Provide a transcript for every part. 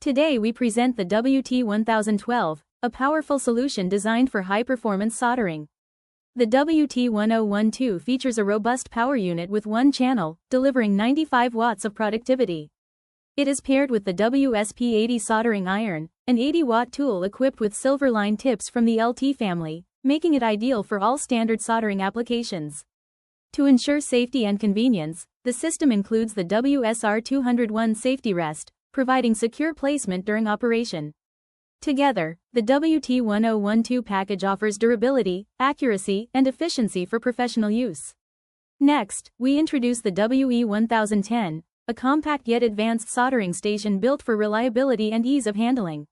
Today we present the WT1012, a powerful solution designed for high-performance soldering. The WT1012 features a robust power unit with one channel, delivering 95 watts of productivity. It is paired with the WSP80 soldering iron, an 80-watt tool equipped with silver line tips from the LT family, making it ideal for all standard soldering applications. To ensure safety and convenience, the system includes the WSR201 safety rest, providing secure placement during operation. Together, the WT1012 package offers durability, accuracy, and efficiency for professional use. Next, we introduce the WE1010, a compact yet advanced soldering station built for reliability and ease of handling.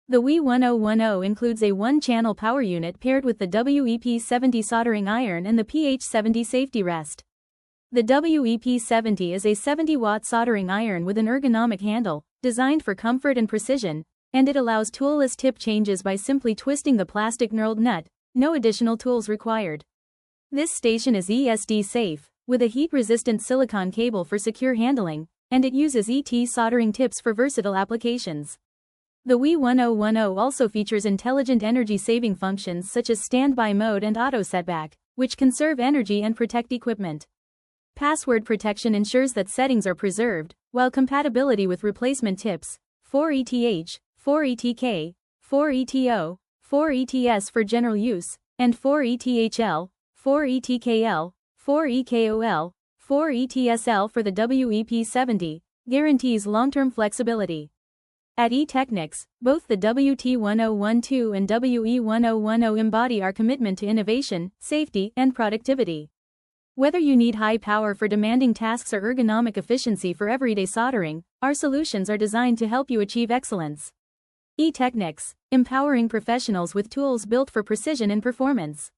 The WE1010 includes a one-channel power unit paired with the WEP70 soldering iron and the PH70 safety rest. The WEP70 is a 70-watt soldering iron with an ergonomic handle, designed for comfort and precision, and it allows toolless tip changes by simply twisting the plastic knurled nut, no additional tools required. This station is ESD safe, with a heat-resistant silicone cable for secure handling, and it uses ET soldering tips for versatile applications. The WE1010 also features intelligent energy-saving functions such as standby mode and auto setback, which conserve energy and protect equipment. Password protection ensures that settings are preserved, while compatibility with replacement tips, 4ETH, 4ETK, 4ETO, 4ETS for general use, and 4ETHL, 4ETKL, 4EKOL, 4ETSL for the WEP70, guarantees long-term flexibility. At Technix, both the WT1012 and WE1010 embody our commitment to innovation, safety, and productivity. Whether you need high power for demanding tasks or ergonomic efficiency for everyday soldering, our solutions are designed to help you achieve excellence. Technix, empowering professionals with tools built for precision and performance.